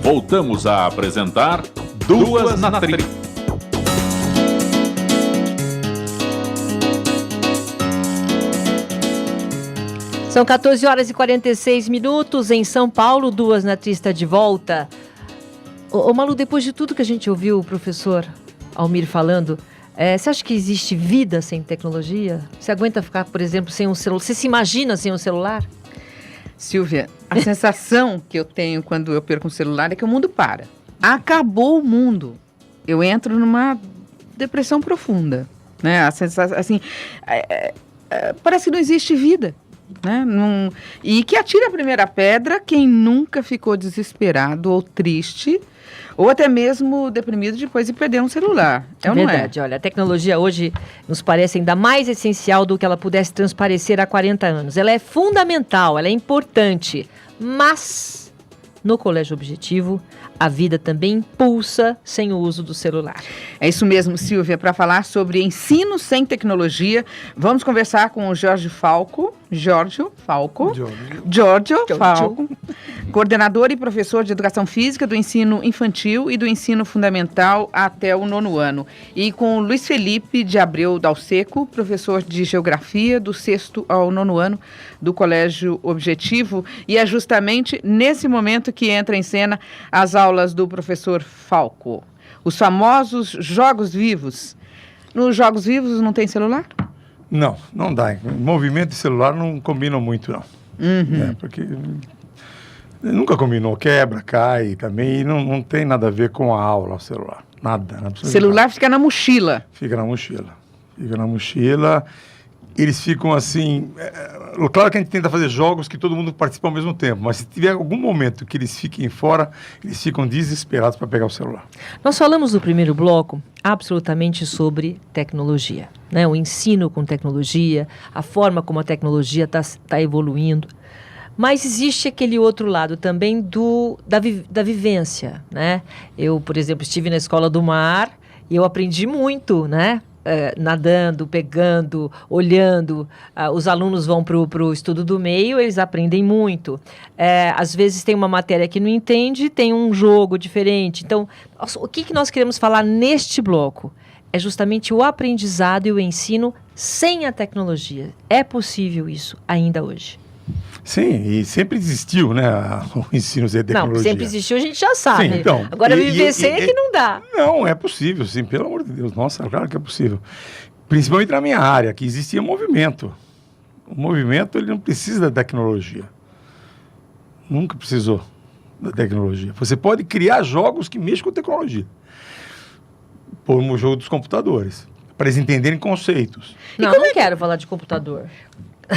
Voltamos a apresentar Duas na Tri. São 14 horas e 46 minutos em São Paulo, Duas na Tri está de volta. Ô Malu, depois de tudo que a gente ouviu o professor Almir falando, você acha que existe vida sem tecnologia? Você aguenta ficar, por exemplo, sem um celular? Você se imagina sem um celular? Silvia, a sensação que eu tenho quando eu perco um celular é que o mundo para. Acabou o mundo. Eu entro numa depressão profunda, né? A sensação, assim, parece que não existe vida, né? E que atira a primeira pedra quem nunca ficou desesperado ou triste, ou até mesmo deprimido depois de perder um celular. É verdade, olha, a tecnologia hoje nos parece ainda mais essencial do que ela pudesse transparecer há 40 anos. Ela é fundamental, ela é importante, mas no Colégio Objetivo a vida também pulsa sem o uso do celular. É isso mesmo, Silvia. Para falar sobre ensino sem tecnologia, vamos conversar com o Giorgio Falco, coordenador e professor de Educação Física do ensino infantil e do ensino fundamental até o 9º ano. E com o Luiz Felipe de Abreu Dalseco, professor de Geografia do 6º ao 9º ano do Colégio Objetivo. E é justamente nesse momento que entra em cena as aulas do professor Falco. Os famosos jogos vivos. Nos jogos vivos não tem celular? Não, não dá. Movimento e celular não combinam muito, não. Uhum. Porque nunca combinou. Quebra, cai também. E não tem nada a ver com a aula, o celular. Nada. O celular fica na mochila. Fica na mochila. Eles ficam assim... Claro que a gente tenta fazer jogos que todo mundo participa ao mesmo tempo, mas se tiver algum momento que eles fiquem fora, eles ficam desesperados para pegar o celular. Nós falamos no primeiro bloco absolutamente sobre tecnologia, né? O ensino com tecnologia, a forma como a tecnologia está evoluindo. Mas existe aquele outro lado também da vivência, né? Eu, por exemplo, estive na Escola do Mar e eu aprendi muito, né? Nadando, pegando, olhando. Os alunos vão para o estudo do meio, eles aprendem muito. Às vezes tem uma matéria que não entende, tem um jogo diferente. Então, o que nós queremos falar neste bloco? É justamente o aprendizado e o ensino sem a tecnologia. É possível isso ainda hoje? Sim, e sempre existiu, né, o ensino sem tecnologia. Não, sempre existiu, a gente já sabe. Sim, então, agora viver sem é que não dá. Não, é possível, sim, pelo amor de Deus. Nossa, claro que é possível. Principalmente na minha área, que existia movimento. O movimento, ele não precisa da tecnologia. Nunca precisou da tecnologia. Você pode criar jogos que mexem com tecnologia. Por um jogo dos computadores, para eles entenderem conceitos. Não quero falar de computador.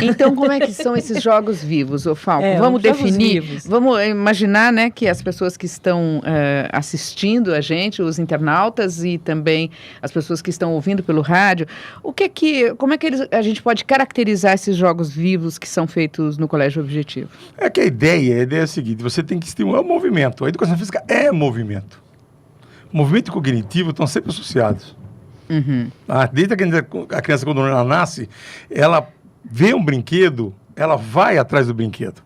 Então, como é que são esses jogos vivos, ô Falco? Vamos definir, vamos imaginar, né, que as pessoas que estão assistindo a gente, os internautas e também as pessoas que estão ouvindo pelo rádio, como é que a gente pode caracterizar esses jogos vivos que são feitos no Colégio Objetivo? É que a ideia é a seguinte, você tem que estimular o movimento. A educação física é movimento. O movimento e cognitivo estão sempre associados. Uhum. Desde a criança, quando ela nasce, ela vê um brinquedo, ela vai atrás do brinquedo.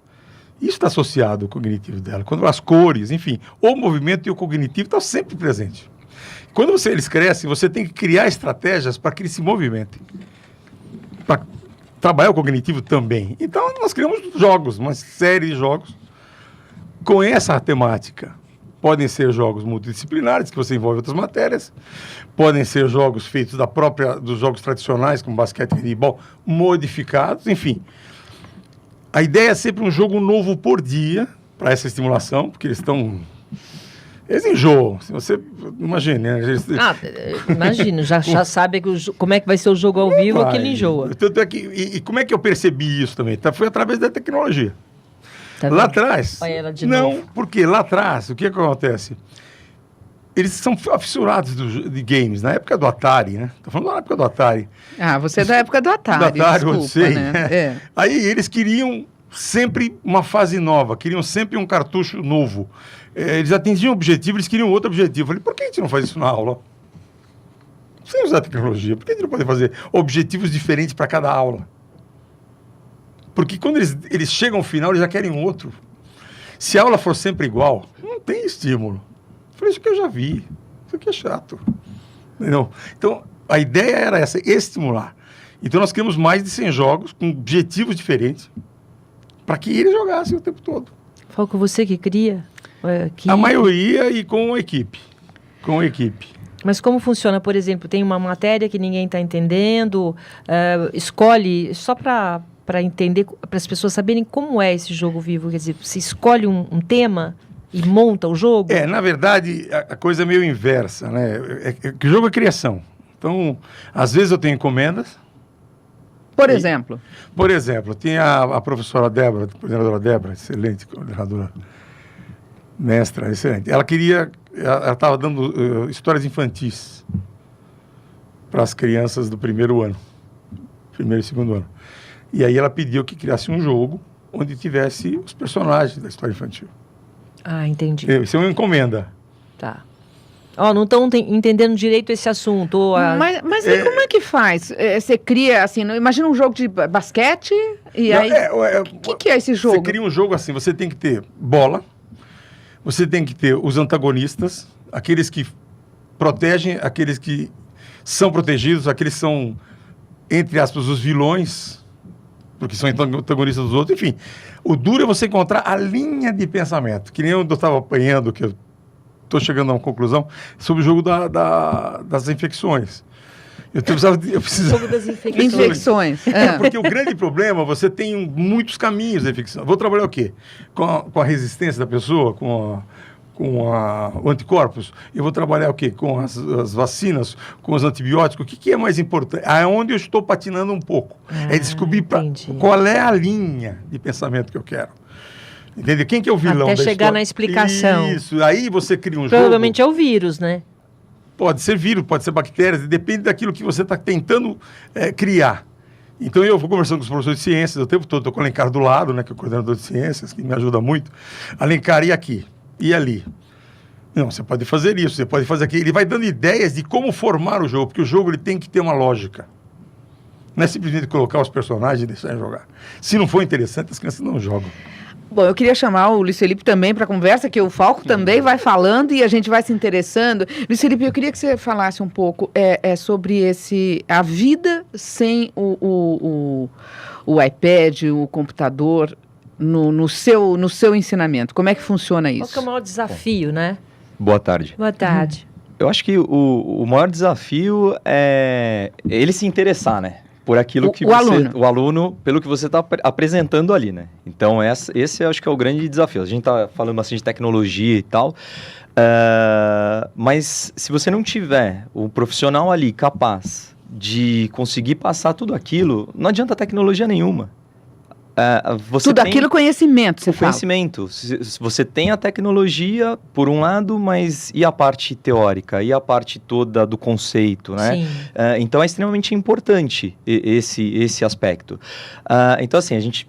Isso está associado ao cognitivo dela. Quando as cores, enfim, o movimento e o cognitivo estão sempre presentes. Quando eles crescem, você tem que criar estratégias para que eles se movimentem. Para trabalhar o cognitivo também. Então, nós criamos jogos, uma série de jogos com essa temática. Podem ser jogos multidisciplinares, que você envolve outras matérias. Podem ser jogos feitos dos jogos tradicionais, como basquete e futebol, modificados, enfim. A ideia é sempre um jogo novo por dia, para essa estimulação, porque eles enjoam. Se você imagina, né? Imagino, já sabe como é que vai ser o jogo ao vivo, que ele enjoa. E como é que eu percebi isso também? Foi através da tecnologia. Tá lá atrás, novo. Porque lá atrás, o que acontece? Eles são fissurados de games, na época do Atari, né? Estou falando da época do Atari. Você é da época do Atari, desculpa, eu sei. Né? Aí eles queriam sempre uma fase nova, queriam sempre um cartucho novo. Eles atingiam um objetivo, eles queriam outro objetivo. Eu falei, por que a gente não faz isso na aula? Sem usar tecnologia, por que a gente não pode fazer objetivos diferentes para cada aula? Porque quando eles chegam ao final, eles já querem outro. Se a aula for sempre igual, não tem estímulo. Eu falei, isso que eu já vi, isso aqui é chato. Entendeu? Então, a ideia era essa, estimular. Então, nós criamos mais de 100 jogos com objetivos diferentes para que eles jogassem o tempo todo. Falco, você que cria? A maioria e com a equipe. Com a equipe. Mas como funciona? Por exemplo, tem uma matéria que ninguém está entendendo, escolhe, só para entender, para as pessoas saberem como é esse jogo vivo, quer dizer, você escolhe um tema e monta o jogo? Na verdade, a coisa é meio inversa, né? Que o jogo é criação. Então, às vezes eu tenho encomendas. Por exemplo? Por exemplo, tinha a professora Débora, a coordenadora Débora, excelente coordenadora, mestra, excelente. Ela estava dando histórias infantis para as crianças do primeiro e segundo ano. E aí ela pediu que criasse um jogo onde tivesse os personagens da história infantil. Ah, entendi. Isso é uma encomenda. Tá. Não estão entendendo direito esse assunto. Mas e como é que faz? Você cria, assim, imagina um jogo de basquete e aí... O que é esse jogo? Você cria um jogo assim, você tem que ter bola, você tem que ter os antagonistas, aqueles que protegem, aqueles que são protegidos, aqueles que são, entre aspas, os vilões, porque são antagonistas dos outros. Enfim, o duro é você encontrar a linha de pensamento, que nem eu estava apanhando, que eu estou chegando a uma conclusão, sobre o jogo das infecções. Eu precisava... Jogo das infecções. Porque o grande problema, você tem muitos caminhos da infecção. Vou trabalhar o quê? Com a resistência da pessoa, com o anticorpos. Eu vou trabalhar o quê? Com as vacinas, com os antibióticos. O que é mais importante? Aonde eu estou patinando um pouco. É descobrir qual é a linha de pensamento que eu quero. Entendeu? Quem que é o vilão da história? Até chegar na explicação. Isso. Aí você cria um jogo... Provavelmente é o vírus, né? Pode ser vírus, pode ser bactérias, depende daquilo que você está tentando criar. Então, eu vou conversando com os professores de ciências o tempo todo, estou com o Alencar do lado, né, que é o coordenador de ciências, que me ajuda muito. Alencar, e aqui? E ali? Não, você pode fazer isso, você pode fazer aquilo. Ele vai dando ideias de como formar o jogo, porque o jogo ele tem que ter uma lógica. Não é simplesmente colocar os personagens e deixar jogar. Se não for interessante, as crianças não jogam. Bom, eu queria chamar o Luiz Felipe também para a conversa, que o Falco também vai falando e a gente vai se interessando. Luiz Felipe, eu queria que você falasse um pouco sobre a vida sem o iPad, o computador, no seu ensinamento. Como é que funciona isso? Qual que é o maior desafio, né? Boa tarde. Boa tarde. Eu acho que o maior desafio é ele se interessar, né? Por aquilo que o aluno, pelo que você está apresentando ali, né? Então, esse eu acho que é o grande desafio. A gente está falando assim de tecnologia e tal, mas se você não tiver o profissional ali capaz de conseguir passar tudo aquilo, não adianta tecnologia nenhuma. Conhecimento, você fala. Conhecimento. Você tem a tecnologia, por um lado, mas e a parte teórica? E a parte toda do conceito, né? Sim. Então, é extremamente importante esse aspecto. Então, assim, a gente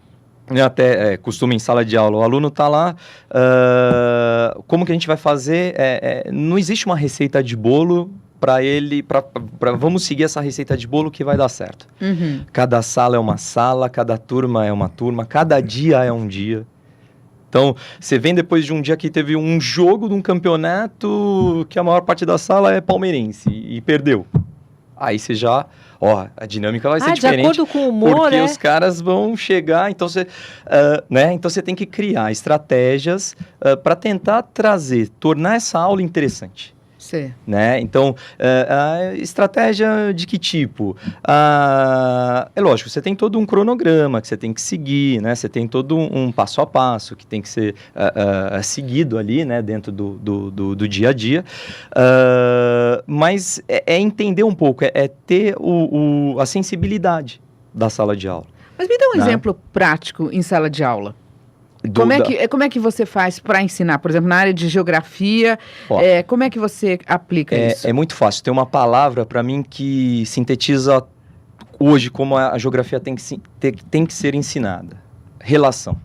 até costuma em sala de aula, o aluno está lá, como que a gente vai fazer? Não existe uma receita de bolo para ele, vamos seguir essa receita de bolo que vai dar certo. Uhum. Cada sala é uma sala, cada turma é uma turma, cada dia é um dia. Então, você vem depois de um dia que teve um jogo de um campeonato que a maior parte da sala é palmeirense e perdeu. Aí você já... a dinâmica vai ser diferente. De acordo com o humor, porque os caras vão chegar, então você, então você tem que criar estratégias para tentar tornar essa aula interessante. Sim. Né? Então, a estratégia de que tipo? É lógico, você tem todo um cronograma que você tem que seguir, né? Você tem todo um passo a passo que tem que ser seguido ali, né? Dentro do dia a dia. Mas é entender um pouco, é ter a sensibilidade da sala de aula. Mas me dá um exemplo prático em sala de aula. Como é que você faz para ensinar? Por exemplo, na área de geografia, como é que você aplica isso? É muito fácil. Tem uma palavra, para mim, que sintetiza hoje como a geografia tem que ser ensinada. Relação.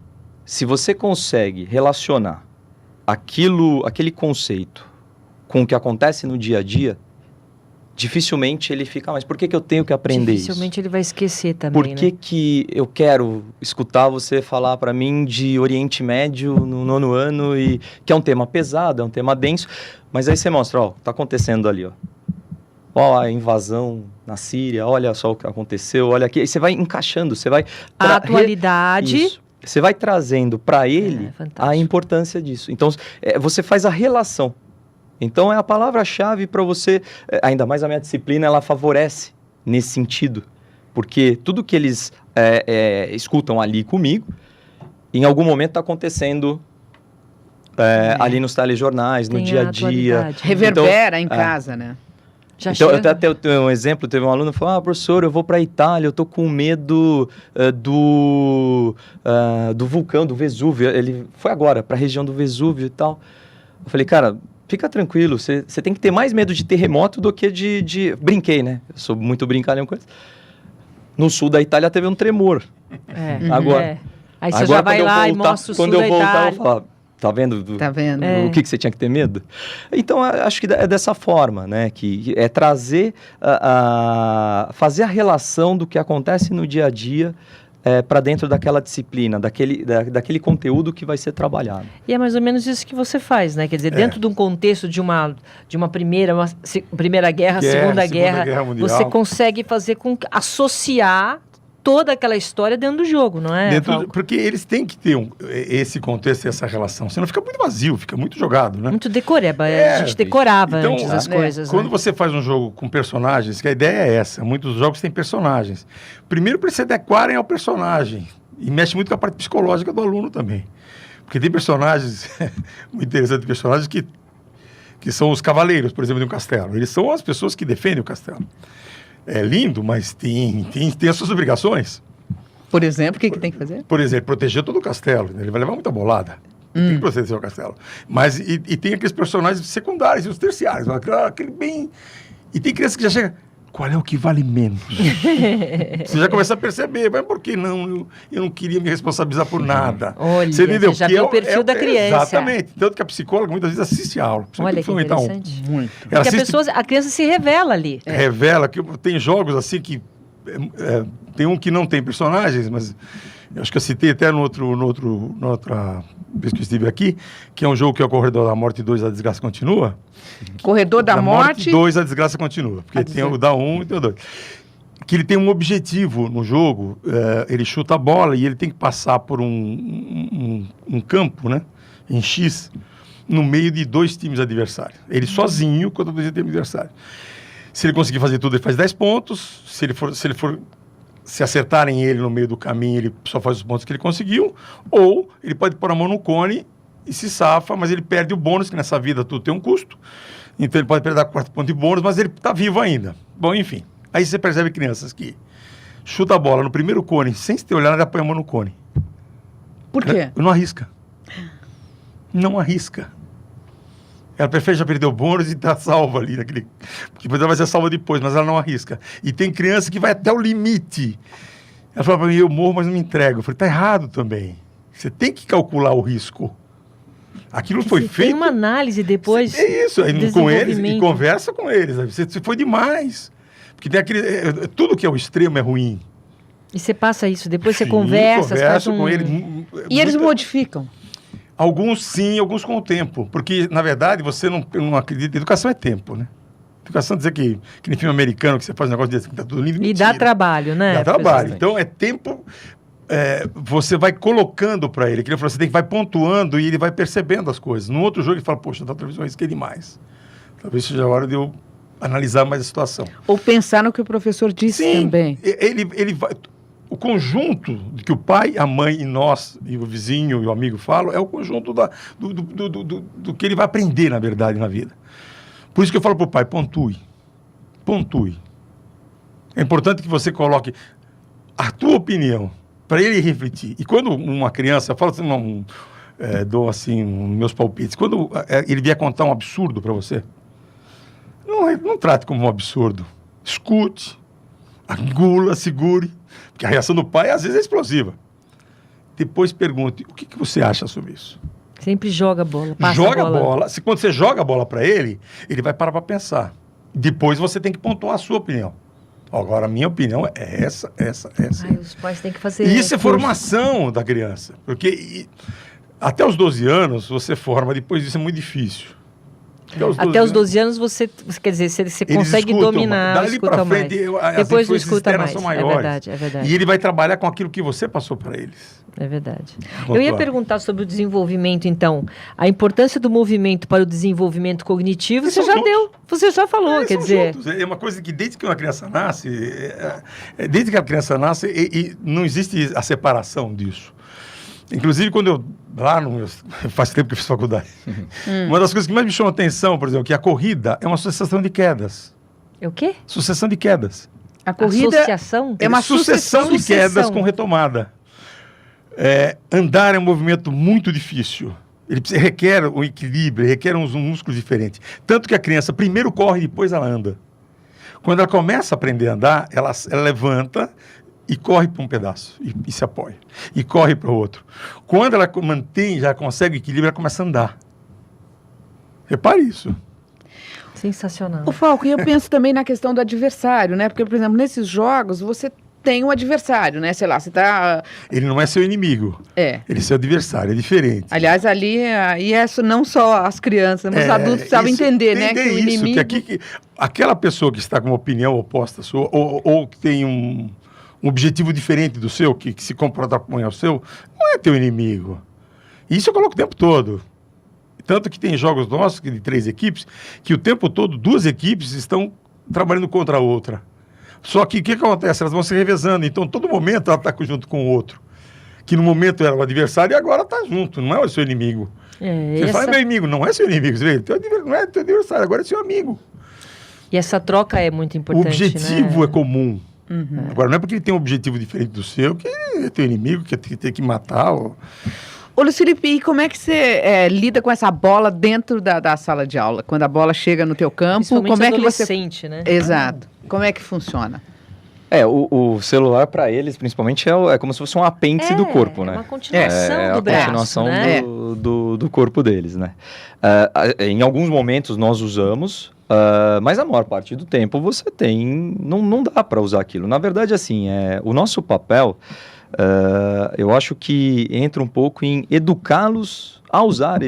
Se você consegue relacionar aquele conceito com o que acontece no dia a dia, dificilmente ele fica, mas por que eu tenho que aprender isso? Dificilmente ele vai esquecer também, Por que que eu quero escutar você falar para mim de Oriente Médio no 9º ano, e que é um tema pesado, é um tema denso, mas aí você mostra, ó, tá acontecendo ali, ó. Ó, a invasão na Síria, olha só o que aconteceu, olha aqui. Aí você vai encaixando, você vai... A atualidade... Isso. Você vai trazendo para ele fantástico. a importância disso. Então, você faz a relação. Então, é a palavra-chave para você... ainda mais a minha disciplina, ela favorece nesse sentido. Porque tudo que eles escutam ali comigo, em algum momento está acontecendo ali nos telejornais, no Tem dia a a dia. atualidade. Reverbera em casa, né? Já Então, eu chega. até tenho um exemplo, teve um aluno que falou, professor, eu vou para a Itália, eu tô com medo do vulcão, do Vesúvio. Ele foi agora para a região do Vesúvio e tal. Eu falei, cara, fica tranquilo, você tem que ter mais medo de terremoto do que de... Brinquei, né? Eu sou muito brincalhão com isso. No sul da Itália teve um tremor. Agora. Aí você já vai lá e voltar, mostra o sul quando eu da voltar, eu Itália. vou falar, tá vendo? Tá vendo? O que você tinha que ter medo? Então, acho que é dessa forma, né? Que é trazer, fazer a relação do que acontece no dia a dia para dentro daquela disciplina, daquele conteúdo que vai ser trabalhado. E é mais ou menos isso que você faz, né? Quer dizer, dentro de um contexto de uma primeira guerra, segunda guerra Mundial. você consegue fazer associar toda aquela história dentro do jogo, não é? Porque eles têm que ter esse contexto e essa relação. Senão fica muito vazio, fica muito jogado, né? Muito decoreba. A gente decorava então, antes as coisas. Quando né? você faz um jogo com personagens, que a ideia é essa, muitos jogos têm personagens. Primeiro, para eles se adequarem ao personagem. E mexe muito com a parte psicológica do aluno também. Porque tem personagens, muito interessantes, personagens que são os cavaleiros, por exemplo, de um castelo. Eles são as pessoas que defendem o castelo. É lindo, mas tem as suas obrigações. Por exemplo, o que tem que fazer? Por exemplo, proteger todo o castelo. Ele vai levar muita bolada. Tem que proteger o castelo. Mas, e tem aqueles personagens secundários e os terciários. Aquele bem... E tem criança que já chega... Qual é o que vale menos? Você já começa a perceber. Mas por que não? Eu não queria me responsabilizar por nada. Olha, você entendeu? você já Porque viu o perfil da criança. Exatamente. Tanto que a psicóloga muitas vezes assiste a aula. Olha que Fundamental 1. interessante. Muito. Ela Porque assiste, a criança se revela ali. revela que tem jogos assim que... tem um que não tem personagens, mas eu acho que eu citei até na outra vez que eu estive aqui, que é um jogo que é o Corredor da Morte 2, A Desgraça Continua. Corredor da Morte. 2, A Desgraça Continua. Porque tem o da 1 e tem o 2. Que ele tem um objetivo no jogo, ele chuta a bola e ele tem que passar por um campo, né, em X, no meio de 2 times adversários. Ele sozinho contra 2 times adversários. Se ele conseguir fazer tudo, ele faz 10 pontos. Se acertarem ele no meio do caminho, ele só faz os pontos que ele conseguiu. Ou ele pode pôr a mão no cone e se safa, mas ele perde o bônus, que nessa vida tudo tem um custo. Então ele pode perder 4 pontos de bônus, mas ele está vivo ainda. Bom, enfim. Aí você percebe crianças que chuta a bola no primeiro cone, sem se ter olhado, ela põe a mão no cone. Por quê? Não arrisca. Não arrisca. Ela prefere já perder o bônus e estar salva ali. Porque depois ela vai ser salva depois, mas ela não arrisca. E tem criança que vai até o limite. Ela fala para mim, eu morro, mas não me entrego. Eu falei, tá errado também. Você tem que calcular o risco. Aquilo foi Você feito... Tem uma análise depois. É isso, aí com eles, e desenvolvimento. conversa com eles. Você foi demais. Porque tem aquele... tudo que é o extremo é ruim. E você passa isso, depois você Sim, conversa, faz com eles. E eles modificam. Alguns sim, alguns com o tempo. Porque, na verdade, você não acredita... Educação é tempo, né? Educação dizer que nem filme americano, que você faz um negócio desse que tá tudo lindo, E mentira. dá trabalho, né? Dá trabalho. Professor? Então, é tempo... você vai colocando para ele. Que ele falou, você tem que vai pontuando e ele vai percebendo as coisas. No outro jogo, ele fala, poxa, da televisão eu risquei demais. Talvez seja a hora de eu analisar mais a situação. Ou pensar no que o professor disse também. Ele vai... O conjunto que o pai, a mãe e nós, e o vizinho e o amigo falam, é o conjunto do que ele vai aprender, na verdade, na vida. Por isso que eu falo para o pai, pontue. Pontue. É importante que você coloque a tua opinião para ele refletir. E quando uma criança, eu falo assim, dou assim, meus palpites, quando ele vier contar um absurdo para você, não trate como um absurdo. Escute, engula, segure. Porque a reação do pai, às vezes, é explosiva. Depois pergunte, o que você acha sobre isso? Sempre joga a bola, passa Joga a bola. Quando você joga a bola para ele, ele vai parar para pensar. Depois você tem que pontuar a sua opinião. Agora, a minha opinião é essa. Ai, os pais têm que fazer. E isso é curso. formação da criança. Porque até os 12 anos você forma, depois disso é muito difícil. Até os 12 anos você quer dizer, você consegue dominar, dali escuta pra mais. frente, as Depois não influências escuta externas mais. são maiores. É verdade. E ele vai trabalhar com aquilo que você passou para eles. É verdade. Pontuar. Eu ia perguntar sobre o desenvolvimento, então. A importância do movimento para o desenvolvimento cognitivo, Eles você são já juntos. deu, você já falou, Eles quer são dizer. juntos. É uma coisa que desde que uma criança nasce, desde que a criança nasce, não existe a separação disso. Inclusive, quando eu, faz tempo que eu fiz faculdade, uma das coisas que mais me chamou a atenção, por exemplo, que a corrida é uma sucessão de quedas. É o quê? Sucessão de quedas. A corrida Associação? é uma sucessão de sucessão. quedas com retomada. Andar é um movimento muito difícil. Ele requer um equilíbrio, requer uns músculos diferentes. Tanto que a criança primeiro corre e depois ela anda. Quando ela começa a aprender a andar, ela levanta e corre para um pedaço e se apoia. E corre para o outro. Quando ela mantém, já consegue equilíbrio, ela começa a andar. Repare isso. Sensacional. O Falco, e eu penso também na questão do adversário, né? Porque, por exemplo, nesses jogos você tem um adversário, né? Sei lá, você tá... Ele não é seu inimigo. Ele é seu adversário, é diferente. Aliás, ali, e isso não só as crianças, mas os adultos precisavam entender, né? Que o inimigo... que aquela pessoa que está com uma opinião oposta à sua, ou que tem um objetivo diferente do seu, que se comporta como o seu, não é teu inimigo. Isso eu coloco o tempo todo. Tanto que tem jogos nossos, de 3 equipes, que o tempo todo 2 equipes estão trabalhando contra a outra. Só que o que acontece? Elas vão se revezando. Então, todo momento ela está junto com o outro. Que no momento era o adversário e agora está junto, não é o seu inimigo. Você fala, é meu inimigo, não é seu inimigo. Você vê, não é teu adversário, agora é seu amigo. E essa troca é muito importante, O objetivo né? é comum. Agora, não é porque ele tem um objetivo diferente do seu que é teu inimigo, que tem que matar. Ô, Luiz Felipe, e como é que você lida com essa bola dentro da sala de aula? Quando a bola chega no teu campo, Principalmente como é que você... adolescente, né? Exato. Como é que funciona? O celular para eles, principalmente, é como se fosse um apêndice do corpo, né? É uma continuação É do a braço, continuação né? do corpo deles, né? Em alguns momentos nós usamos, mas a maior parte do tempo você não dá para usar aquilo. Na verdade, assim, o nosso papel, eu acho que entra um pouco em educá-los a usar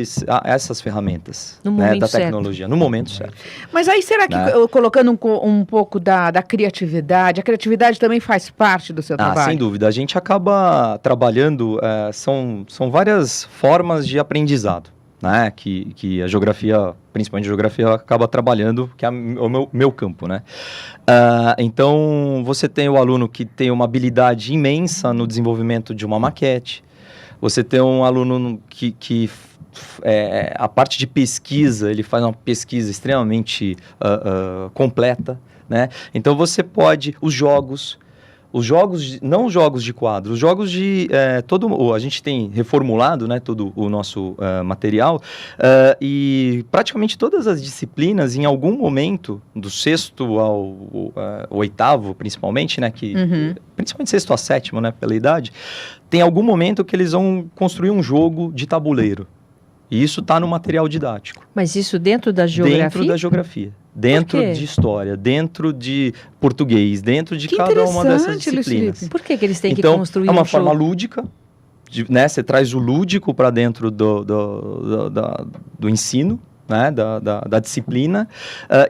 essas ferramentas, No né, momento da certo. tecnologia, no momento certo. Mas aí, será que, Né? colocando um pouco da criatividade, a criatividade também faz parte do seu trabalho? Sem dúvida. A gente acaba trabalhando, são várias formas de aprendizado, né? Que a geografia, principalmente a geografia, acaba trabalhando, que é o meu campo, né? Então, você tem o aluno que tem uma habilidade imensa no desenvolvimento de uma maquete. Você tem um aluno que a parte de pesquisa, ele faz uma pesquisa extremamente completa, né? Então, você pode... Os jogos, não jogos de quadro, os jogos de... a gente tem reformulado, né, todo o nosso material, e praticamente todas as disciplinas, em algum momento, do 6º ao 8º, principalmente, né, principalmente 6º a 7º, né, pela idade, tem algum momento que eles vão construir um jogo de tabuleiro. E isso está no material didático. Mas isso dentro da geografia? Dentro da geografia. Dentro de história, dentro de português, dentro de cada uma dessas disciplinas. Por que eles têm que Então, construir é uma um forma jogo? lúdica, né? Você traz o lúdico para dentro do ensino, né? da disciplina,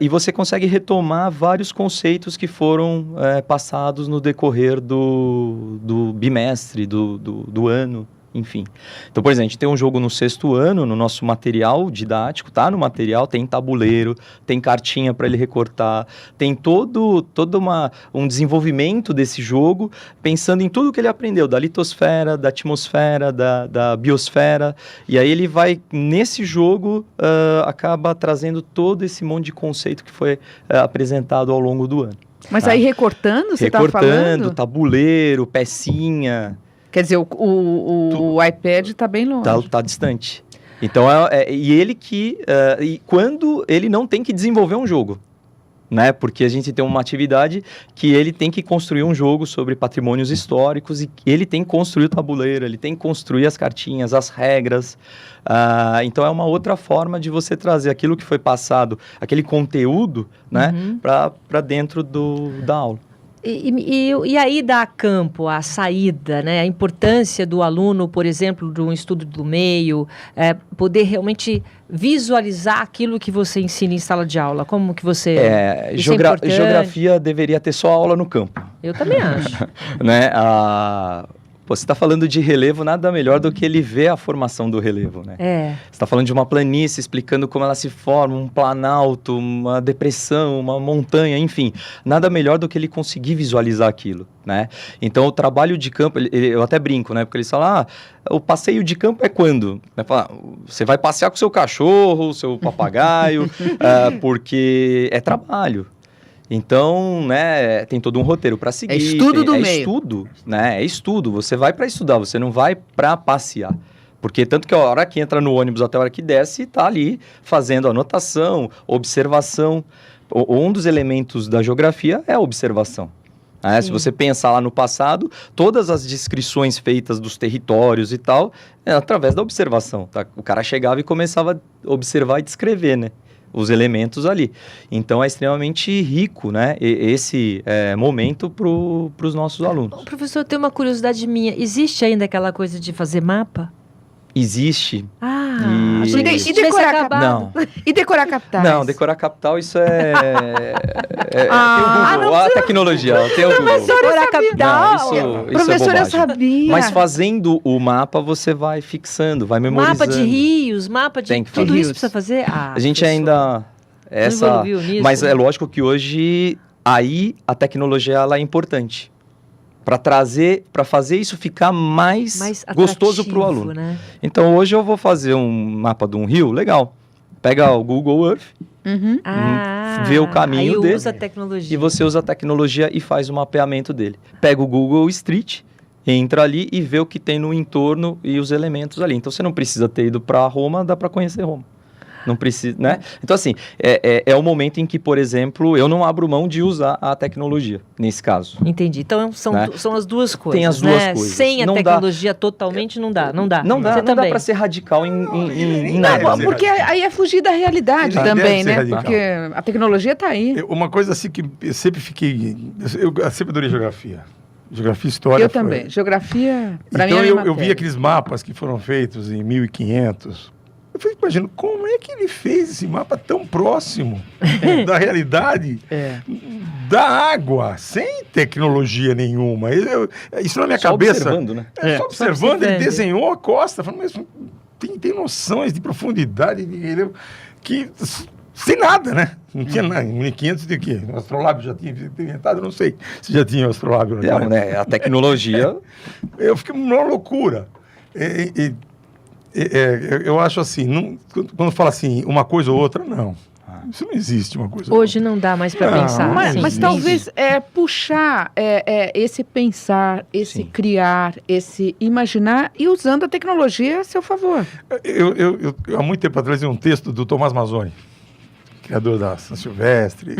e você consegue retomar vários conceitos que foram passados no decorrer do bimestre, do ano. Enfim. Então, por exemplo, a gente tem um jogo no 6º ano, no nosso material didático, tá no material, tem tabuleiro, tem cartinha para ele recortar, tem todo um desenvolvimento desse jogo, pensando em tudo que ele aprendeu, da litosfera, da atmosfera, da biosfera, e aí ele vai, nesse jogo, acaba trazendo todo esse monte de conceito que foi apresentado ao longo do ano. Mas aí recortando, você está falando? Recortando, tabuleiro, pecinha... Quer dizer, o iPad está bem longe. Tá distante. Então, e ele e quando ele não tem que desenvolver um jogo. né? Porque a gente tem uma atividade que ele tem que construir um jogo sobre patrimônios históricos e ele tem que construir o tabuleiro, ele tem que construir as cartinhas, as regras. Então é uma outra forma de você trazer aquilo que foi passado, aquele conteúdo, né, para dentro da aula. E aí dá a campo a saída, né? A importância do aluno, por exemplo, de um estudo do meio, poder realmente visualizar aquilo que você ensina em sala de aula. Como que você... Isso é importante? Geografia deveria ter só aula no campo. Eu também acho. Né? Você está falando de relevo, nada melhor do que ele ver a formação do relevo, né? Você está falando de uma planície, explicando como ela se forma, um planalto, uma depressão, uma montanha, enfim. Nada melhor do que ele conseguir visualizar aquilo, né? Então, o trabalho de campo, eu até brinco, né? Porque eles falam, o passeio de campo é quando? Você vai passear com o seu cachorro, o seu papagaio, porque é trabalho. Então, né, tem todo um roteiro para seguir. É estudo do meio. É estudo, né? É estudo. Você vai para estudar, você não vai para passear. Porque tanto que a hora que entra no ônibus até a hora que desce, está ali fazendo anotação, observação. Um dos elementos da geografia é a observação. Se você pensar lá no passado, todas as descrições feitas dos territórios e tal, é através da observação. Tá? O cara chegava e começava a observar e descrever, né? Os elementos ali. Então, é extremamente rico, né, esse momento para os nossos alunos. Professor, eu tenho uma curiosidade minha. Existe ainda aquela coisa de fazer mapa? Existe. E decorar capital? Não. E decorar capitais? Não, decorar capital, isso tem o Google, a tecnologia, tem o Google. Decorar capital? Isso Professora, é eu bobagem. sabia. Mas fazendo o mapa, você vai fixando, vai memorizando. Mapa de rios, mapa de... Tem que Tudo fazer. isso precisa fazer? A gente professor, ainda... não evoluiu nisso? Mas é lógico que hoje, aí, a tecnologia ela é importante. Para fazer isso ficar mais gostoso para o aluno. Né? Então, hoje eu vou fazer um mapa de um rio, legal. Pega o Google Earth, vê o caminho dele. Usa a tecnologia. E você usa a tecnologia e faz o mapeamento dele. Pega o Google Street, entra ali e vê o que tem no entorno e os elementos ali. Então, você não precisa ter ido para Roma, dá para conhecer Roma. Não precisa, né? Então, assim, é o momento em que, por exemplo, eu não abro mão de usar a tecnologia, nesse caso. Entendi. Então, são as duas coisas, Tem as duas né? coisas. Sem a Não tecnologia totalmente não dá. Não dá. Não dá para ser radical em nada. Não, porque aí é fugir da realidade Não também, deve ser né? radical. Porque a tecnologia está aí. Uma coisa assim que eu sempre fiquei... Eu sempre adorei geografia. Geografia e história. Eu também. Geografia, para mim, Então é eu vi aqueles mapas que foram feitos em 1500... Eu fico imaginando como é que ele fez esse mapa tão próximo da realidade da água, sem tecnologia nenhuma. Isso na minha Só cabeça. observando, né? Só observando, ele desenhou a costa, falando, mas tem noções de profundidade, de relevo, que sem nada, né? Não tinha nada. Em 1500 de quê? O astrolábio já tinha inventado, não sei se já tinha o astrolábio. Não, né? A tecnologia... Eu fiquei uma loucura. Eu acho assim, quando fala assim, uma coisa ou outra, não. Isso não existe, uma coisa ou Hoje não dá mais para pensar. Mas assim. talvez puxar esse pensar, esse Sim. criar, esse imaginar e usando a tecnologia a seu favor. Eu há muito tempo atrás li um texto do Tomás Mazzoni, criador da São Silvestre,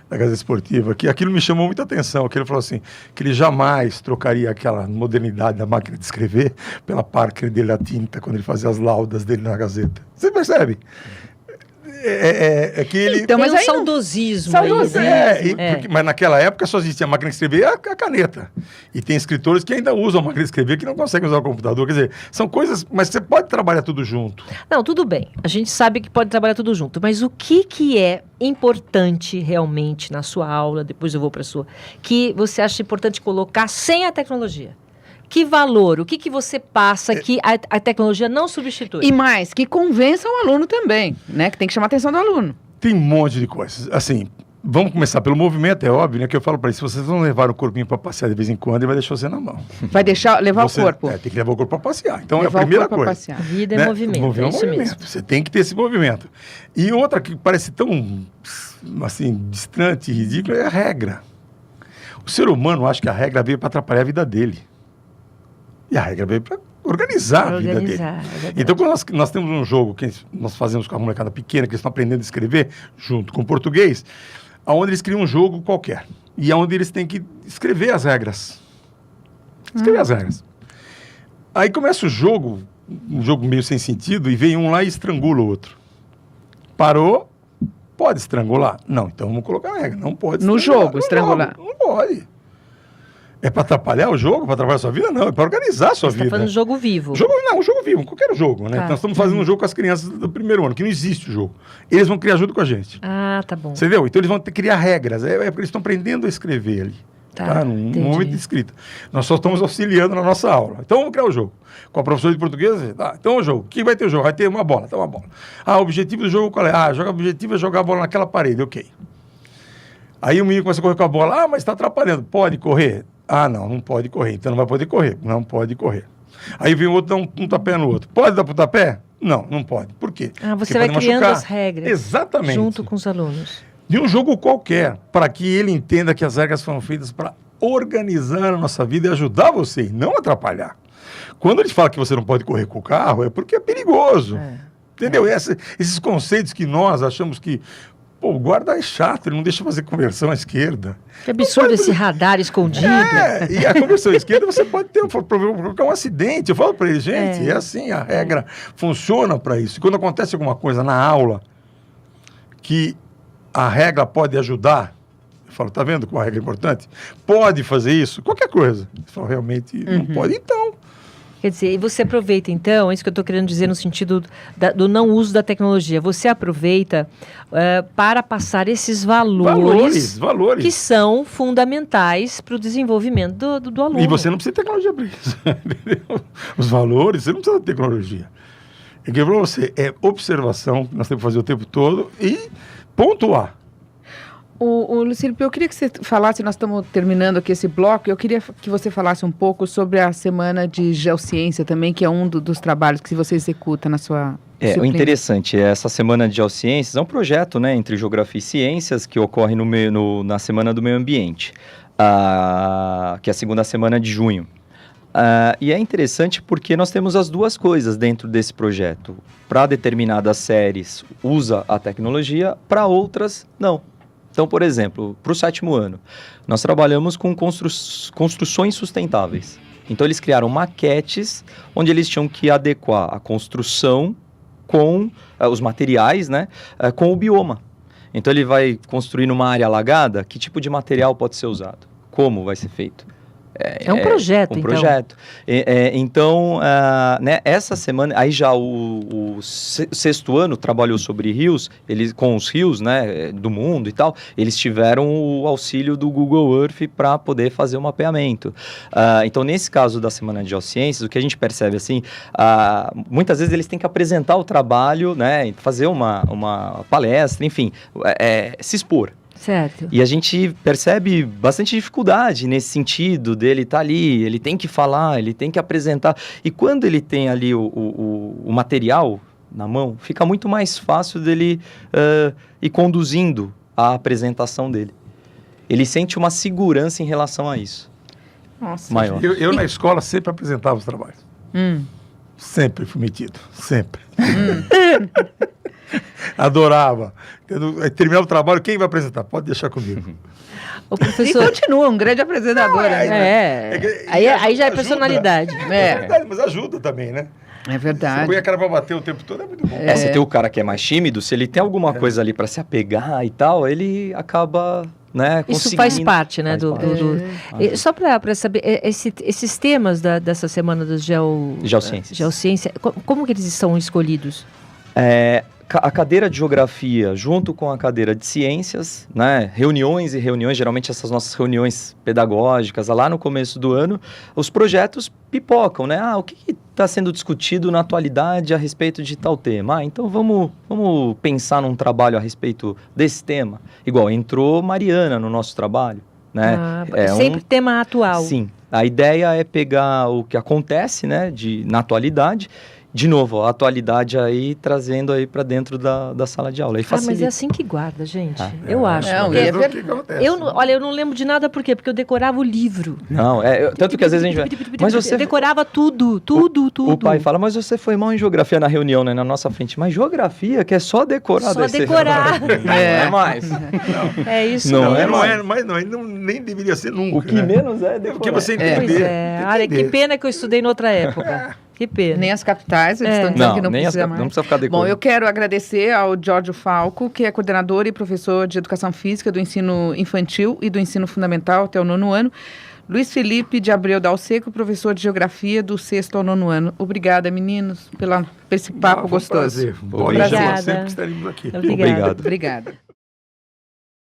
da Gazeta Esportiva, que aquilo me chamou muita atenção, que ele falou assim, que ele jamais trocaria aquela modernidade da máquina de escrever pela Parker dele a tinta, quando ele fazia as laudas dele na Gazeta. Você percebe? Que ele... Então, mas Tem um aí não- saudosismo Saudosismo. aí. Mas naquela época só existia a máquina de escrever e a caneta. E tem escritores que ainda usam a máquina de escrever que não conseguem usar o computador. Quer dizer, são coisas... Mas você pode trabalhar tudo junto. Não, tudo bem. A gente sabe que pode trabalhar tudo junto. Mas o que é importante realmente na sua aula, depois eu vou para a sua, que você acha importante colocar sem a tecnologia? Que valor? O que você passa que a tecnologia não substitui? E mais, que convença o aluno também, né? Que tem que chamar a atenção do aluno. Tem um monte de coisas. Assim, vamos começar pelo movimento, é óbvio, né? Que eu falo para eles, se vocês não levar o corpinho para passear de vez em quando, ele vai deixar você na mão. Vai levar Você- o corpo. tem que levar o corpo para passear. Então, Levar é a primeira o corpo pra coisa. passear. A vida é né? movimento, Movimento é isso movimento. mesmo. Você tem que ter esse movimento. E outra que parece tão, assim, distante e ridícula é a regra. O ser humano acha que a regra veio para atrapalhar a vida dele. E a regra veio para organizar a vida dele. Organizar, é verdade. Então, quando nós temos um jogo que nós fazemos com a molecada pequena, que eles estão aprendendo a escrever, junto com o português, onde eles criam um jogo qualquer. E onde eles têm que escrever as regras. Escrever as regras. Aí começa o jogo, um jogo meio sem sentido, e vem um lá e estrangula o outro. Parou, pode estrangular? Não, então vamos colocar a regra. Não pode No jogo, No estrangular. jogo, não pode. É para atrapalhar o jogo, para atrapalhar a sua vida? Não, é para organizar a sua Você está vida. falando de jogo vivo. Um jogo vivo, qualquer jogo, né? Tá. Nós estamos fazendo um jogo com as crianças do primeiro ano, que não existe o jogo. Eles vão criar junto com a gente. Ah, tá bom. Você entendeu? Então eles vão ter que criar regras. É porque eles estão aprendendo a escrever ali. Tá, Num entendi. momento de escrita. Nós só estamos auxiliando na nossa aula. Então vamos criar o jogo. Com a professora de português, tá, então o jogo. O que vai ter o jogo? Vai ter uma bola, tá uma bola. Ah, o objetivo do jogo qual é? Ah, o objetivo é jogar a bola naquela parede, ok. Aí o menino começa a correr com a bola. Ah, mas está atrapalhando. Pode correr? Ah, não pode correr. Então não vai poder correr. Não pode correr. Aí vem o outro, dá um tapé no outro. Pode dar pro tapé? Não pode. Por quê? Ah, você Porque vai pode criando machucar. as regras. Exatamente. Junto com os alunos. De um jogo qualquer, para que ele entenda que as regras foram feitas para organizar a nossa vida e ajudar você, e não atrapalhar. Quando ele fala que você não pode correr com o carro, é porque é perigoso. Entendeu? Esses conceitos que nós achamos que, pô, o guarda é chato, ele não deixa fazer conversão à esquerda. Que absurdo esse radar escondido. E a conversão à esquerda você pode ter provocar um acidente. Eu falo para ele, gente, é assim, a regra funciona para isso. E quando acontece alguma coisa na aula que a regra pode ajudar, eu falo, tá vendo como a regra é importante? Pode fazer isso? Qualquer coisa. Eu falo, realmente não pode, então. Quer dizer, e você aproveita, então, é isso que eu estou querendo dizer no sentido do não uso da tecnologia. Você aproveita para passar esses valores que são fundamentais para o desenvolvimento do aluno. E você não precisa de tecnologia para isso. Entendeu? Os valores, você não precisa de tecnologia. Eu quero para você, é observação, que nós temos que fazer o tempo todo, e pontuar. O Lucílio, eu queria que você falasse, nós estamos terminando aqui esse bloco, eu queria que você falasse um pouco sobre a Semana de Geociência também, que é um dos trabalhos que você executa na sua O disciplina. interessante é essa Semana de Geociências, é um projeto, né, entre Geografia e Ciências que ocorre na Semana do Meio Ambiente, que é a segunda semana de junho. E é interessante porque nós temos as duas coisas dentro desse projeto. Para determinadas séries usa a tecnologia, para outras não. Então, por exemplo, para o 7º ano, nós trabalhamos com construções sustentáveis. Então, eles criaram maquetes onde eles tinham que adequar a construção com os materiais, né, com o bioma. Então, ele vai construir numa área alagada, que tipo de material pode ser usado? Como vai ser feito? É um projeto, então. Projeto. Então, né, essa semana, aí já o 6º ano trabalhou sobre rios, com os rios, né, do mundo e tal, eles tiveram o auxílio do Google Earth para poder fazer o mapeamento. Então, nesse caso da Semana de Geociências, o que a gente percebe, assim, muitas vezes eles têm que apresentar o trabalho, né, fazer uma palestra, enfim, se expor. Certo. E a gente percebe bastante dificuldade nesse sentido dele estar ali, ele tem que falar, ele tem que apresentar. E quando ele tem ali o material na mão, fica muito mais fácil dele ir conduzindo a apresentação dele. Ele sente uma segurança em relação a isso. Nossa. Maior. Eu na escola sempre apresentava os trabalhos. Sempre fui metido, sempre. Adorava. Terminava o trabalho, quem vai apresentar? Pode deixar comigo. O E professor... continua um grande apresentador. né? Aí já é Ajuda. personalidade. É verdade, mas ajuda também, né? É Você verdade. põe a cara pra bater o tempo todo, é muito bom. Se tem o cara que é mais tímido, se ele tem alguma coisa ali para se apegar e tal, ele acaba, né, Isso conseguindo. faz parte, né? Faz parte. Só para saber, esses temas dessa semana dos Geociências. geociência, como que eles são escolhidos? A cadeira de geografia junto com a cadeira de ciências, né, reuniões e reuniões, geralmente essas nossas reuniões pedagógicas, lá no começo do ano, os projetos pipocam, né? O que está sendo discutido na atualidade a respeito de tal tema? Então vamos pensar num trabalho a respeito desse tema. Igual, entrou Mariana no nosso trabalho, né? Sempre tema atual. Sim. A ideia é pegar o que acontece, né, na atualidade de novo, a atualidade aí, trazendo aí para dentro da sala de aula. E Mas facilita. é assim que guarda, gente. Eu acho. Não, Porque e é Mas o que que acontece? olha, eu não lembro de nada, por quê? Porque eu decorava o livro. Não, tanto que às vezes a gente vai... Mas você... Eu decorava tudo. O pai fala, mas você foi mal em geografia na reunião, né, na nossa frente. Mas geografia, que é só decorar. Só daí você- decorar. Não é mais. É isso Não mesmo. Mas nem deveria ser nunca. O que né? menos é Porque decorar. você É. Pois entender. é. Olha, que pena que eu estudei noutra época. Que pena. Nem as capitais, eles É. estão dizendo Não, que não nem precisa não mais. precisa ficar Bom, decorando. eu quero agradecer ao Giorgio Falco, que é coordenador e professor de Educação Física do ensino infantil e do ensino fundamental até o 9º ano. Luiz Felipe de Abreu Dalseco, professor de Geografia do 6º ao 9º ano. Obrigada, meninos, por esse papo Foi um gostoso. prazer. Pode Obrigada. chamar sempre que estaremos aqui. Obrigada. Obrigado. Obrigada.